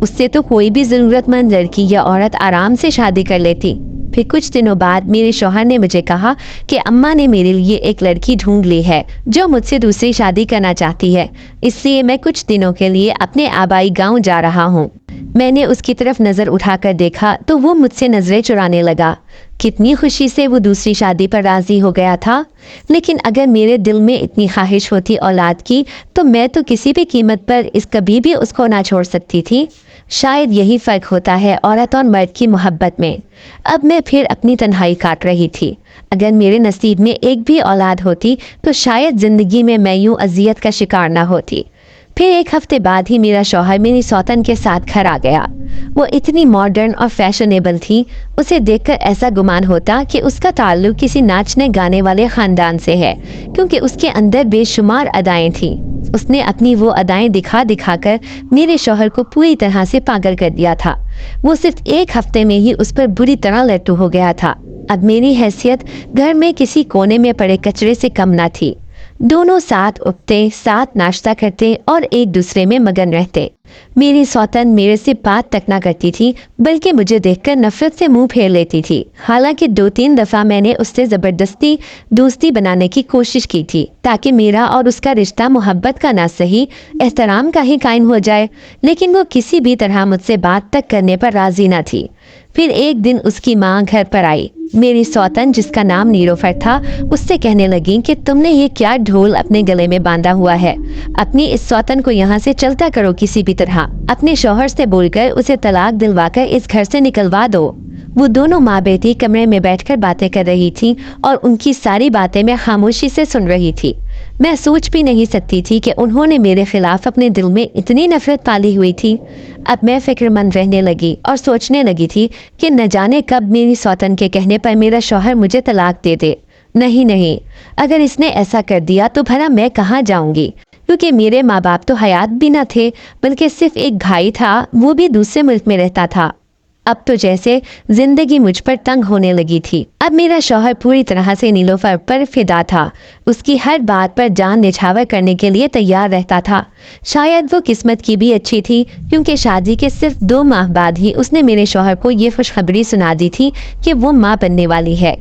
उससे तो कोई भी ज़रूरतमंद लड़की या औरत आराम से शादी कर लेती। फिर कुछ दिनों बाद मेरे शौहर ने मुझे कहा कि अम्मा ने मेरे लिए एक लड़की ढूंढ ली है जो मुझसे दूसरी शादी करना चाहती है, इसलिए मैं कुछ दिनों के लिए अपने आबाई गांव जा रहा हूँ। मैंने उसकी तरफ नज़र उठाकर देखा तो वो मुझसे नज़रें चुराने लगा। कितनी खुशी से वो दूसरी शादी पर राज़ी हो गया था। लेकिन अगर मेरे दिल में इतनी ख्वाहिश होती औलाद की तो मैं तो किसी भी कीमत पर कभी भी उसको ना छोड़ सकती थी। शायद यही फ़र्क होता है औरत और मर्द की मोहब्बत में। अब मैं फिर अपनी तन्हाई काट रही थी। अगर मेरे नसीब में एक भी औलाद होती तो शायद ज़िंदगी में मैं यूँ अजियत का शिकार ना होती। फिर एक हफ्ते बाद ही मेरा शौहर मेरी सौतन के साथ घर आ गया। वो इतनी मॉडर्न और फैशनेबल थी, उसे देखकर ऐसा गुमान होता कि उसका ताल्लुक किसी नाचने गाने वाले खानदान से है, क्योंकि उसके अंदर बेशुमार अदाएं थीं। उसने अपनी वो अदाएं दिखा दिखाकर मेरे शौहर को पूरी तरह से पागल कर दिया था। वो सिर्फ एक हफ्ते में ही उस पर बुरी तरह लट्टू हो गया था। अब मेरी हैसियत घर में किसी कोने में पड़े कचरे से कम ना थी। दोनों साथ उठते, साथ नाश्ता करते और एक दूसरे में मगन रहते। मेरी सौतन मेरे से बात तक ना करती थी, बल्कि मुझे देखकर नफरत से मुंह फेर लेती थी। हालांकि 2-3 दफा मैंने उससे जबरदस्ती दोस्ती बनाने की कोशिश की थी, ताकि मेरा और उसका रिश्ता मोहब्बत का ना सही एहतराम का ही कायम हो जाए, लेकिन वो किसी भी तरह मुझसे बात तक करने पर राजी ना थी। फिर एक दिन उसकी माँ घर पर आई। मेरी सौतन, जिसका नाम नीलोफर था, उससे कहने लगी कि तुमने ये क्या ढोल अपने गले में बांधा हुआ है। अपनी इस सौतन को यहाँ से चलता करो किसी भी तरह। अपने शौहर से बोलकर उसे तलाक दिलवाकर इस घर से निकलवा दो। वो दोनों माँ बेटी कमरे में बैठकर बातें कर रही थी और उनकी सारी बातें मैं खामोशी से सुन रही थी। मैं सोच भी नहीं सकती थी कि उन्होंने मेरे खिलाफ अपने दिल में इतनी नफरत पाली हुई थी। अब मैं फिक्रमंद रहने लगी और सोचने लगी थी कि न जाने कब मेरी सौतन के कहने पर मेरा शौहर मुझे तलाक दे दे। नहीं, अगर इसने ऐसा कर दिया तो भला मैं कहाँ जाऊंगी, क्योंकि मेरे माँ बाप तो हयात भी न थे, बल्कि सिर्फ एक भाई था, वो भी दूसरे मुल्क में रहता था। अब तो जैसे जिंदगी मुझ पर तंग होने लगी थी। अब मेरा शौहर पूरी तरह से नीलोफर पर फिदा था। उसकी हर बात पर जान निछावर करने के लिए तैयार रहता था। शायद वो किस्मत की भी अच्छी थी, क्योंकि शादी के सिर्फ 2 माह बाद ही उसने मेरे शौहर को ये खुशखबरी सुना दी थी कि वो माँ बनने वाली है।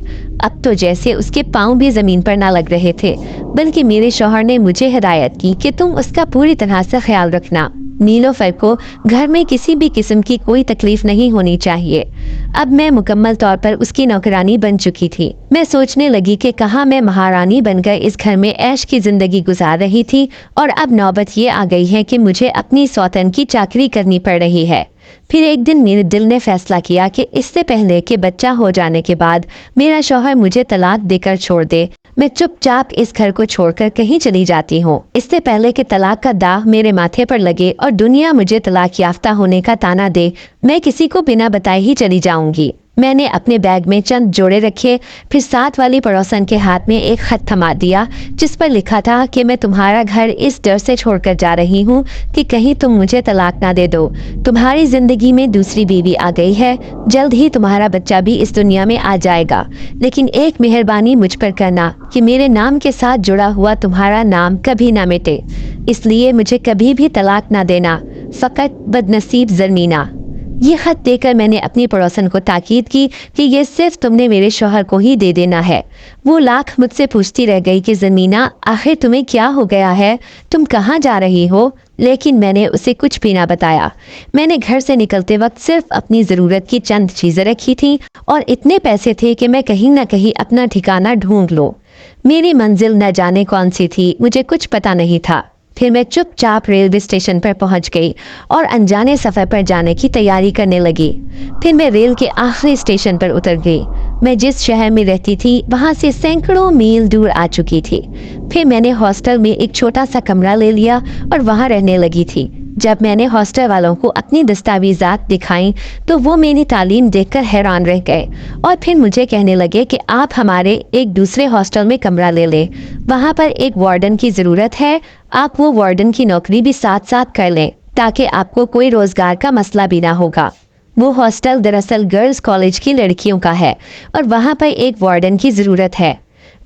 अब तो जैसे उसके पाँव भी जमीन पर ना लग रहे थे, बल्कि मेरे शौहर ने मुझे हिदायत की कि तुम उसका पूरी तरह से ख्याल रखना। नीलोफर को घर में किसी भी किस्म की कोई तकलीफ नहीं होनी चाहिए। अब मैं मुकम्मल तौर पर उसकी नौकरानी बन चुकी थी। मैं सोचने लगी कि कहाँ मैं महारानी बनकर इस घर में ऐश की जिंदगी गुजार रही थी, और अब नौबत ये आ गई है कि मुझे अपनी सौतन की चाकरी करनी पड़ रही है। फिर एक दिन मेरे दिल ने फैसला किया कि इससे पहले कि बच्चा हो जाने के बाद मेरा शौहर मुझे तलाक देकर छोड़ दे, मैं चुपचाप इस घर को छोड़कर कहीं चली जाती हूँ। इससे पहले कि तलाक का दाग मेरे माथे पर लगे और दुनिया मुझे तलाक याफ्ता होने का ताना दे, मैं किसी को बिना बताए ही चली जाऊंगी। मैंने अपने बैग में चंद जोड़े रखे, फिर साथ वाली पड़ोसन के हाथ में एक खत थमा दिया, जिस पर लिखा था कि मैं तुम्हारा घर इस डर से छोड़कर जा रही हूँ कि कहीं तुम मुझे तलाक ना दे दो। तुम्हारी जिंदगी में दूसरी बीवी आ गई है, जल्द ही तुम्हारा बच्चा भी इस दुनिया में आ जाएगा, लेकिन एक मेहरबानी मुझ पर करना कि मेरे नाम के साथ जुड़ा हुआ तुम्हारा नाम कभी ना मिटे, इसलिए मुझे कभी भी तलाक ना देना। फकत बदनसीब ज़मीना। ये खत देकर मैंने अपनी पड़ोसन को ताकीद की कि ये सिर्फ तुमने मेरे शौहर को ही दे देना है। वो लाख मुझसे पूछती रह गई कि ज़मीना, आखिर तुम्हें क्या हो गया है, तुम कहाँ जा रही हो, लेकिन मैंने उसे कुछ भी ना बताया। मैंने घर से निकलते वक्त सिर्फ अपनी ज़रूरत की चंद चीज़ें रखी थी और इतने पैसे थे कि मैं कहीं ना कहीं अपना ठिकाना ढूंढ लूँ। मेरी मंजिल न जाने कौन सी थी, मुझे कुछ पता नहीं था। फिर मैं चुपचाप रेलवे स्टेशन पर पहुंच गई और अनजाने सफ़र पर जाने की तैयारी करने लगी। फिर मैं रेल के आखिरी स्टेशन पर उतर गई। मैं जिस शहर में रहती थी वहां से सैकड़ों मील दूर आ चुकी थी। फिर मैंने हॉस्टल में एक छोटा सा कमरा ले लिया और वहां रहने लगी थी। जब मैंने हॉस्टल वालों को अपनी दस्तावेजात दिखाई तो वो मेरी तालीम देखकर हैरान रह गए और फिर मुझे कहने लगे कि आप हमारे एक दूसरे हॉस्टल में कमरा ले लें, वहाँ पर एक वार्डन की ज़रूरत है, आप वो वार्डन की नौकरी भी साथ साथ कर लें ताकि आपको कोई रोज़गार का मसला भी ना होगा। वो हॉस्टल दरअसल गर्ल्स कॉलेज की लड़कियों का है और वहाँ पर एक वार्डन की ज़रूरत है।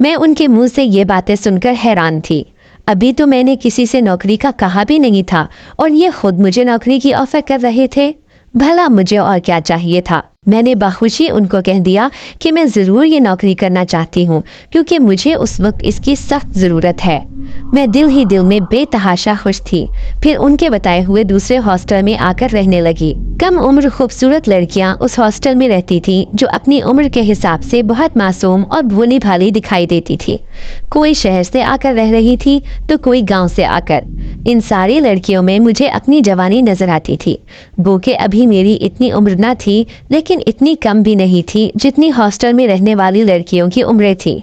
मैं उनके मुँह से ये बातें सुनकर हैरान थी। अभी तो मैंने किसी से नौकरी का कहा भी नहीं था और ये खुद मुझे नौकरी की ऑफर कर रहे थे। भला मुझे और क्या चाहिए था। मैंने बाखुशी उनको कह दिया कि मैं ज़रूर ये नौकरी करना चाहती हूँ क्योंकि मुझे उस वक्त इसकी सख्त ज़रूरत है। मैं दिल ही दिल में बेतहाशा खुश थी। फिर उनके बताए हुए दूसरे हॉस्टल में आकर रहने लगी। कम उम्र खूबसूरत लड़कियां उस हॉस्टल में रहती थीं जो अपनी उम्र के हिसाब से बहुत मासूम और भोली भाली दिखाई देती थी। कोई शहर से आकर रह रही थी तो कोई गाँव से आकर। इन सारी लड़कियों में मुझे अपनी जवानी नजर आती थी। बोके अभी मेरी इतनी उम्र न थी लेकिन इतनी कम भी नहीं थी जितनी हॉस्टल में रहने वाली लड़कियों की उम्रें थी।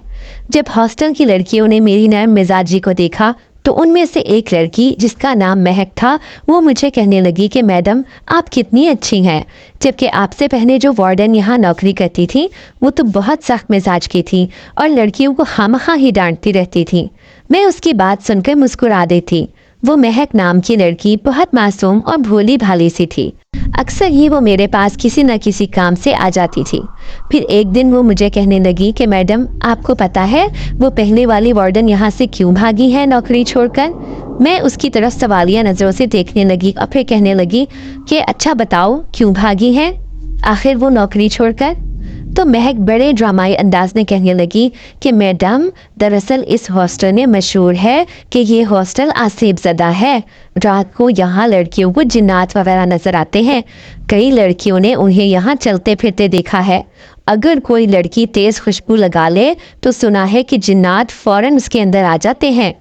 जब हॉस्टल की लड़कियों ने मेरी नरम मिजाजी को देखा तो उनमें से एक लड़की जिसका नाम महक था वो मुझे कहने लगी कि मैडम आप कितनी अच्छी हैं, जबकि आपसे पहले जो वार्डन यहाँ नौकरी करती थी वो तो बहुत सख्त मिजाज की थी और लड़कियों को खामखा ही डांटती रहती थी। मैं उसकी बात सुनकर मुस्कुरा देती। वो महक नाम की लड़की बहुत मासूम और भोली भाली सी थी। अक्सर ही वो मेरे पास किसी न किसी काम से आ जाती थी। फिर एक दिन वो मुझे कहने लगी कि मैडम आपको पता है वो पहले वाली वार्डन यहाँ से क्यों भागी है नौकरी छोड़कर। मैं उसकी तरफ सवालिया नज़रों से देखने लगी और फिर कहने लगी कि अच्छा बताओ क्यों भागी है आखिर वो नौकरी छोड़कर। तो महक बड़े ड्रामाई अंदाज में कहने लगी कि मैडम दरअसल इस हॉस्टल में मशहूर है कि ये हॉस्टल आसेब ज़दा है। रात को यहाँ लड़कियों को जिन्नात वगैरह नजर आते हैं। कई लड़कियों ने उन्हें यहाँ चलते फिरते देखा है। अगर कोई लड़की तेज़ खुशबू लगा ले तो सुना है कि जिन्नात फौरन उसके अंदर आ जाते हैं।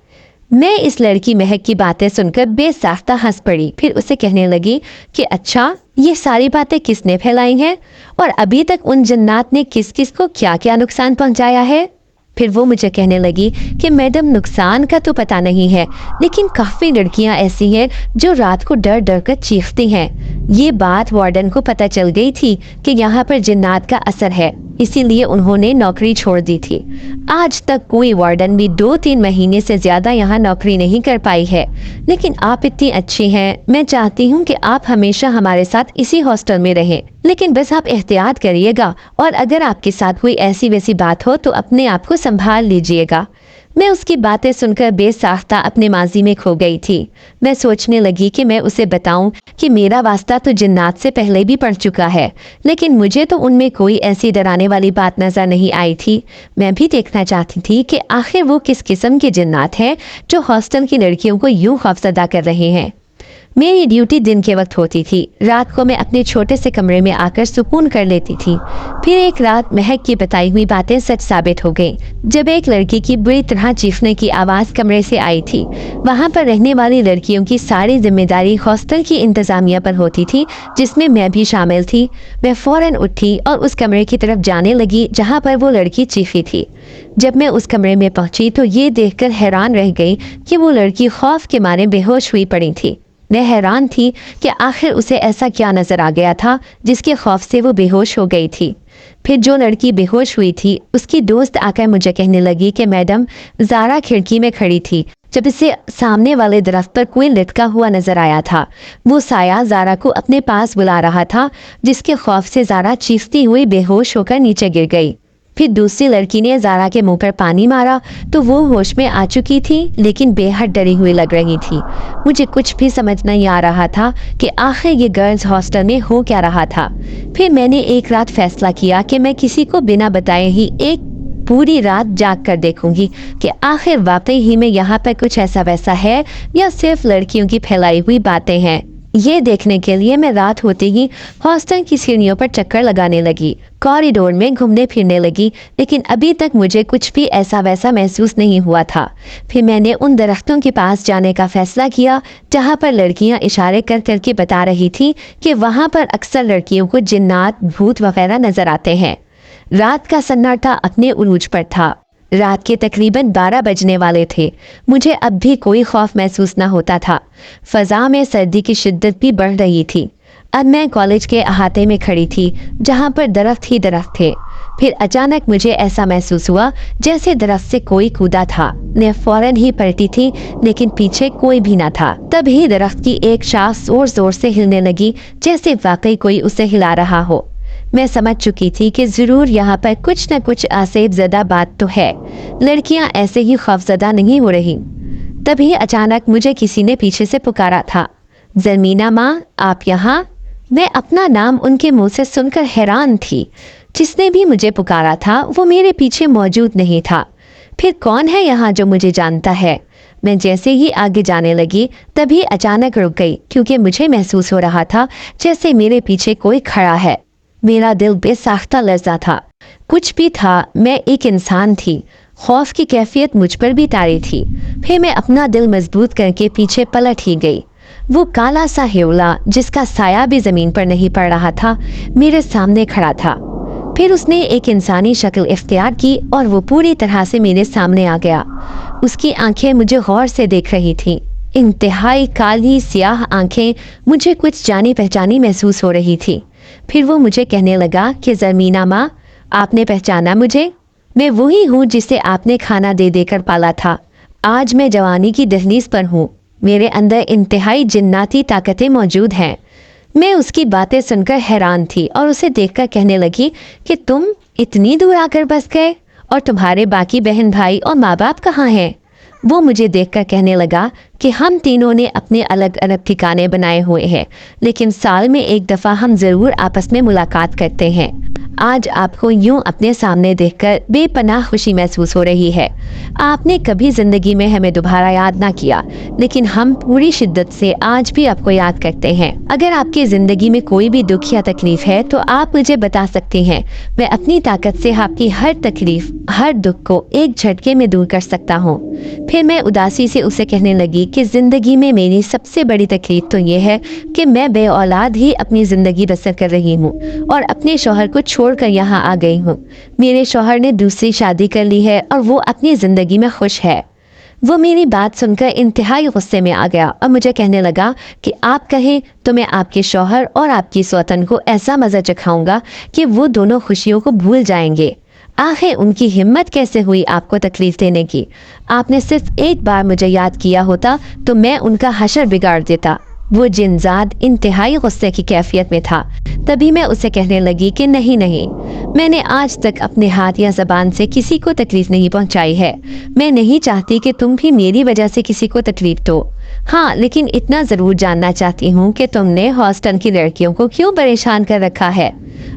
मैं इस लड़की महक की बातें सुनकर बेसाख्ता हंस पड़ी। फिर उसे कहने लगी कि अच्छा ये सारी बातें किसने फैलाई हैं और अभी तक उन जन्नात ने किस किस को क्या क्या नुकसान पहुंचाया है। फिर वो मुझे कहने लगी कि मैडम नुकसान का तो पता नहीं है, लेकिन काफ़ी लड़कियां ऐसी हैं जो रात को डर डर कर चीखती हैं। ये बात वार्डन को पता चल गई थी कि यहाँ पर जिन्नात का असर है, इसीलिए उन्होंने नौकरी छोड़ दी थी। आज तक कोई वार्डन भी 2-3 महीने से ज़्यादा यहाँ नौकरी नहीं कर पाई है। लेकिन आप इतनी अच्छी हैं, मैं चाहती हूँ कि आप हमेशा हमारे साथ इसी हॉस्टल में रहें, लेकिन बस आप एहतियात करिएगा और अगर आपके साथ कोई ऐसी वैसी बात हो तो अपने आप को संभाल लीजिएगा। मैं उसकी बातें सुनकर बेसाख्ता अपने माजी में खो गई थी। मैं सोचने लगी कि मैं उसे बताऊं कि मेरा वास्ता तो जिन्नात से पहले भी पड़ चुका है, लेकिन मुझे तो उनमें कोई ऐसी डराने वाली बात नज़र नहीं आई थी। मैं भी देखना चाहती थी कि आखिर वो किस किस्म के जिन्नात हैं जो हॉस्टल की लड़कियों को यूं खौफजदा कर रहे हैं। मेरी ड्यूटी दिन के वक्त होती थी। रात को मैं अपने छोटे से कमरे में आकर सुकून कर लेती थी। फिर एक रात महक की बताई हुई बातें सच साबित हो गईं। जब एक लड़की की बुरी तरह चीखने की आवाज़ कमरे से आई थी। वहाँ पर रहने वाली लड़कियों की सारी जिम्मेदारी हॉस्टल की इंतज़ामिया पर होती थी, जिसमें मैं भी शामिल थी। मैं फ़ौरन उठी और उस कमरे की तरफ जाने लगी जहाँ पर वो लड़की चीखी थी। जब मैं उस कमरे में पहुंची तो ये देखकर हैरान रह गई कि वो लड़की खौफ के मारे बेहोश हुई पड़ी थी। मैं हैरान थी कि आखिर उसे ऐसा क्या नज़र आ गया था जिसके खौफ से वो बेहोश हो गई थी। फिर जो लड़की बेहोश हुई थी उसकी दोस्त आकर मुझे कहने लगी कि मैडम ज़ारा खिड़की में खड़ी थी जब इसे सामने वाले दरख्त पर कोई लटका हुआ नजर आया था। वो साया ज़ारा को अपने पास बुला रहा था, जिसके खौफ से ज़ारा चीखती हुई बेहोश होकर नीचे गिर गई। फिर दूसरी लड़की ने ज़ारा के मुंह पर पानी मारा तो वो होश में आ चुकी थी, लेकिन बेहद डरी हुई लग रही थी। मुझे कुछ भी समझ नहीं आ रहा था कि आखिर ये गर्ल्स हॉस्टल में हो क्या रहा था। फिर मैंने एक रात फैसला किया कि मैं किसी को बिना बताए ही एक पूरी रात जाग कर देखूंगी कि आखिर वाकई ही में यहाँ पर कुछ ऐसा वैसा है या सिर्फ लड़कियों की फैलाई हुई बातें हैं। ये देखने के लिए मैं रात होते ही हॉस्टल की सीढ़ियों पर चक्कर लगाने लगी, कॉरिडोर में घूमने फिरने लगी, लेकिन अभी तक मुझे कुछ भी ऐसा वैसा महसूस नहीं हुआ था। फिर मैंने उन दरख्तों के पास जाने का फैसला किया जहाँ पर लड़कियाँ इशारे कर करके बता रही थी कि वहाँ पर अक्सर लड़कियों को जिन्नात भूत वगैरह नजर आते हैं। रात का सन्नाटा अपने उरूज पर था। रात के तकरीबन 12 बजने वाले थे। मुझे अब भी कोई खौफ महसूस न होता था। फ़ज़ा में सर्दी की शिद्दत भी बढ़ रही थी। अब मैं कॉलेज के अहाते में खड़ी थी जहाँ पर दरख्त ही दरख्त थे। फिर अचानक मुझे ऐसा महसूस हुआ जैसे दरख्त से कोई कूदा था। मैं फ़ौरन ही पलटी थी, लेकिन पीछे कोई भी न था। तभी दरख्त की एक शाख ज़ोर ज़ोर से हिलने लगी, जैसे वाकई कोई उसे हिला रहा हो। मैं समझ चुकी थी कि ज़रूर यहाँ पर कुछ न कुछ आसेब ज़दा बात तो है। लड़कियाँ ऐसे ही खौफज़दा नहीं हो रही। तभी अचानक मुझे किसी ने पीछे से पुकारा था, ज़मीना माँ आप यहाँ। मैं अपना नाम उनके मुंह से सुनकर हैरान थी। जिसने भी मुझे पुकारा था वो मेरे पीछे मौजूद नहीं था। फिर कौन है यहाँ जो मुझे जानता है? मैं जैसे ही आगे जाने लगी तभी अचानक रुक गई, क्योंकि मुझे महसूस हो रहा था जैसे मेरे पीछे कोई खड़ा है। मेरा दिल बेसाख्ता लर्ज़ा था। कुछ भी था, मैं एक इंसान थी। खौफ की कैफियत मुझ पर भी तारी थी। फिर मैं अपना दिल मजबूत करके पीछे पलट ही गई। वो काला सा हेवला जिसका साया भी ज़मीन पर नहीं पड़ रहा था, मेरे सामने खड़ा था। फिर उसने एक इंसानी शक्ल इख्तियार की और वो पूरी तरह से मेरे सामने आ गया। उसकी आंखें मुझे गौर से देख रही थीं। इंतहाई काली सियाह आंखें मुझे कुछ जानी पहचानी महसूस हो रही थी। फिर वो मुझे कहने लगा कि ज़रमीना माँ, आपने पहचाना मुझे? मैं वही हूँ जिसे आपने खाना दे देकर पाला था। आज मैं जवानी की दहलीज पर हूँ। मेरे अंदर इंतहाई जिन्नाती ताकतें मौजूद हैं। मैं उसकी बातें सुनकर हैरान थी और उसे देखकर कहने लगी कि तुम इतनी दूर आकर बस गए, और तुम्हारे बाकी बहन भाई और माँ बाप कहाँ हैं? वो मुझे देखकर कहने लगा कि हम तीनों ने अपने अलग अलग ठिकाने बनाए हुए हैं, लेकिन साल में एक दफ़ा हम ज़रूर आपस में मुलाकात करते हैं। आज आपको यूं अपने सामने देखकर बेपनाह खुशी महसूस हो रही है। आपने कभी ज़िंदगी में हमें दोबारा याद ना किया, लेकिन हम पूरी शिद्दत से आज भी आपको याद करते हैं। अगर आपकी ज़िंदगी में कोई भी दुख या तकलीफ है तो आप मुझे बता सकती हैं। मैं अपनी ताकत से आपकी हर तकलीफ, हर दुख को एक झटके में दूर कर सकता हूँ। फिर मैं उदासी से उसे कहने लगी कि ज़िंदगी में मेरी सबसे बड़ी तकलीफ तो ये है कि मैं बे औलाद ही अपनी ज़िंदगी बसर कर रही हूँ और अपने शौहर को छोड़कर यहाँ आ गई हूँ। मेरे शौहर ने दूसरी शादी कर ली है और वो अपनी ज़िंदगी में खुश है। वो मेरी बात सुनकर इंतहाई गुस्से में आ गया और मुझे कहने लगा कि आप कहें तो मैं आपके शौहर और आपकी सौतन को ऐसा मज़ा चखाऊंगा कि वो दोनों खुशियों को भूल जाएंगे। आखिर उनकी हिम्मत कैसे हुई आपको तकलीफ देने की? आपने सिर्फ एक बार मुझे याद किया होता तो मैं उनका हशर बिगाड़ देता। वो जिनजाद इंतहाई गुस्से की कैफियत में था। तभी मैं उसे कहने लगी कि नहीं नहीं, मैंने आज तक अपने हाथ या ज़बान से किसी को तकलीफ नहीं पहुंचाई है। मैं नहीं चाहती कि तुम भी मेरी वजह से किसी को तकलीफ दो। हाँ, लेकिन इतना ज़रूर जानना चाहती हूँ कि तुमने हॉस्टल की लड़कियों को क्यों परेशान कर रखा है?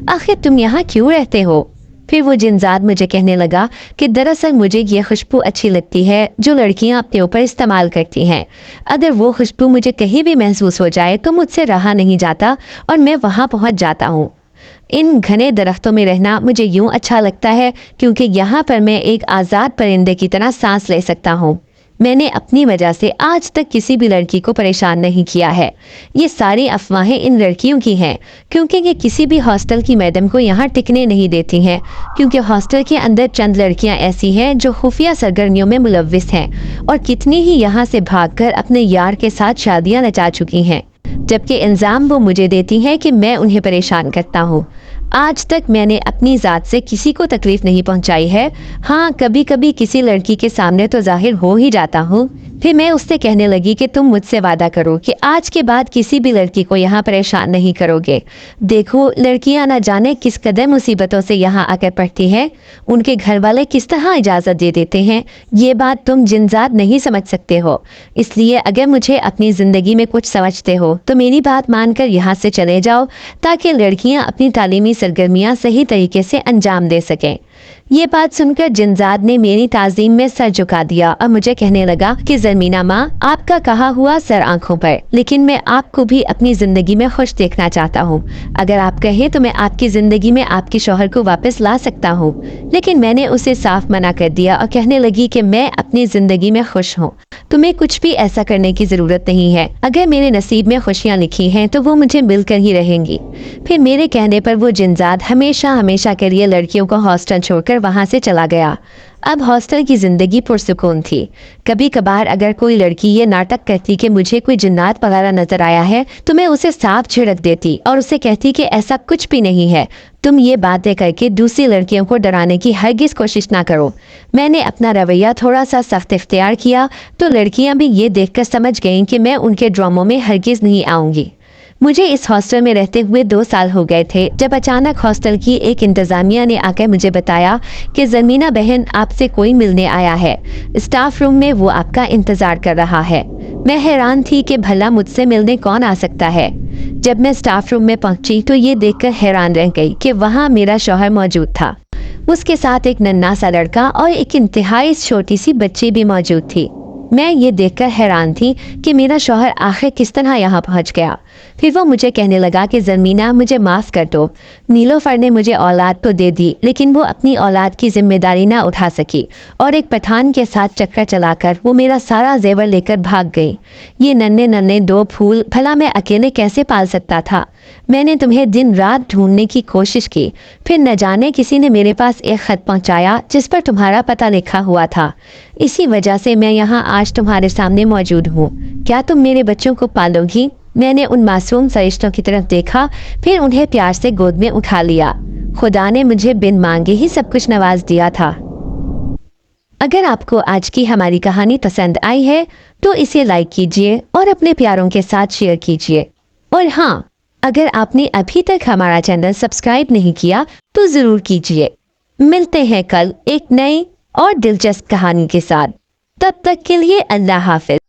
आखिर तुम यहाँ क्यों रहते हो? फिर वो जिनजाद मुझे कहने लगा कि दरअसल मुझे ये खुशबू अच्छी लगती है जो लड़कियां अपने ऊपर इस्तेमाल करती हैं। अगर वो खुशबू मुझे कहीं भी महसूस हो जाए तो मुझसे रहा नहीं जाता और मैं वहाँ पहुँच जाता हूँ। इन घने दरख्तों में रहना मुझे यूँ अच्छा लगता है क्योंकि यहाँ पर मैं एक आज़ाद परिंदे की तरह सांस ले सकता हूँ। मैंने अपनी वजह से आज तक किसी भी लड़की को परेशान नहीं किया है। ये सारी अफवाहें इन लड़कियों की हैं क्योंकि ये किसी भी हॉस्टल की मैडम को यहाँ टिकने नहीं देती हैं, क्योंकि हॉस्टल के अंदर चंद लड़कियाँ ऐसी हैं जो खुफिया सरगर्मियों में मुलव्विस हैं और कितनी ही यहाँ से भागकर अपने यार के साथ शादियाँ रचा चुकी हैं, जबकि इल्ज़ाम वो मुझे देती हैं कि मैं उन्हें परेशान करता हूँ। आज तक मैंने अपनी ज़ात से किसी को तकलीफ़ नहीं पहुंचाई है। हाँ, कभी कभी किसी लड़की के सामने तो जाहिर हो ही जाता हूँ। फिर मैं उससे कहने लगी कि तुम मुझसे वादा करो कि आज के बाद किसी भी लड़की को यहाँ परेशान नहीं करोगे। देखो, लड़कियाँ ना जाने किस कदर मुसीबतों से यहाँ आकर पड़ती हैं। उनके घर वाले किस तरह इजाज़त दे देते हैं, ये बात तुम जिनजात नहीं समझ सकते हो। इसलिए अगर मुझे अपनी ज़िंदगी में कुछ समझते हो तो मेरी बात मानकर यहाँ से चले जाओ ताकि लड़कियाँ अपनी तालीमी सरगर्मियाँ सही तरीके से अंजाम दे सकें। ये बात सुनकर जिनजाद ने मेरी ताज़ीम में सर झुका दिया और मुझे कहने लगा कि ज़रमीना माँ, आपका कहा हुआ सर आंखों पर, लेकिन मैं आपको भी अपनी ज़िंदगी में खुश देखना चाहता हूँ। अगर आप कहें तो मैं आपकी ज़िंदगी में आपके शौहर को वापस ला सकता हूँ। लेकिन मैंने उसे साफ मना कर दिया और कहने लगी कि मैं अपनी ज़िंदगी में खुश हूँ, तुम्हें कुछ भी ऐसा करने की ज़रूरत नहीं है। अगर मेरे नसीब में खुशियाँ लिखी हैं तो वो मुझे मिलकर ही रहेंगी। फिर मेरे कहने पर वो जिनजाद हमेशा हमेशा के लिए लड़कियों को हॉस्टल छोड़कर वहाँ से चला गया। अब हॉस्टल की ज़िंदगी पुरसुकून थी। कभी कभार अगर कोई लड़की ये नाटक करती कि मुझे कोई जिन्नात वगैरह नजर आया है तो मैं उसे साफ छिड़क देती और उसे कहती कि ऐसा कुछ भी नहीं है। तुम ये बातें करके दूसरी लड़कियों को डराने की हरगिज़ कोशिश ना करो। मैंने अपना रवैया थोड़ा सा सख्त इख्तियार किया तो लड़कियां भी ये देखकर समझ गईं कि मैं उनके ड्रामों में हरगिज़ नहीं आऊँगी। मुझे इस हॉस्टल में रहते हुए 2 साल हो गए थे जब अचानक हॉस्टल की एक इंतज़ामिया ने आकर मुझे बताया कि ज़रमीना बहन, आपसे कोई मिलने आया है। स्टाफ रूम में वो आपका इंतज़ार कर रहा है। मैं हैरान थी कि भला मुझसे मिलने कौन आ सकता है। जब मैं स्टाफ रूम में पहुंची तो ये देखकर हैरान रह गई कि वहाँ मेरा शौहर मौजूद था। उसके साथ एक नन्हा सा लड़का और एक इंतहाई छोटी सी बच्ची भी मौजूद थी। मैं ये देखकर हैरान थी कि मेरा शौहर आखिर किस तरह यहाँ पहुँच गया। फिर वो मुझे कहने लगा कि ज़मीना मुझे माफ़ कर दो, नीलोफर ने मुझे औलाद तो दे दी लेकिन वो अपनी औलाद की जिम्मेदारी ना उठा सकी और एक पठान के साथ चक्कर चलाकर वो मेरा सारा जेवर लेकर भाग गई। ये नन्हे नन्हे 2 फूल भला मैं अकेले कैसे पाल सकता था। मैंने तुम्हें दिन रात ढूंढने की कोशिश की, फिर न जाने किसी ने मेरे पास एक खत पहुंचाया जिस पर तुम्हारा पता लिखा हुआ था। इसी वजह से मैं यहाँ आज तुम्हारे सामने मौजूद हूँ। क्या तुम मेरे बच्चों को पालोगी? मैंने उन मासूम फरिश्तों की तरफ देखा, फिर उन्हें प्यार से गोद में उठा लिया। खुदा ने मुझे बिन मांगे ही सब कुछ नवाज दिया था। अगर आपको आज की हमारी कहानी पसंद आई है तो इसे लाइक कीजिए और अपने प्यारों के साथ शेयर कीजिए। और हाँ, अगर आपने अभी तक हमारा चैनल सब्सक्राइब नहीं किया तो ज़रूर कीजिए। मिलते हैं कल एक नई और दिलचस्प कहानी के साथ। तब तक के लिए अल्लाह हाफ़िज़।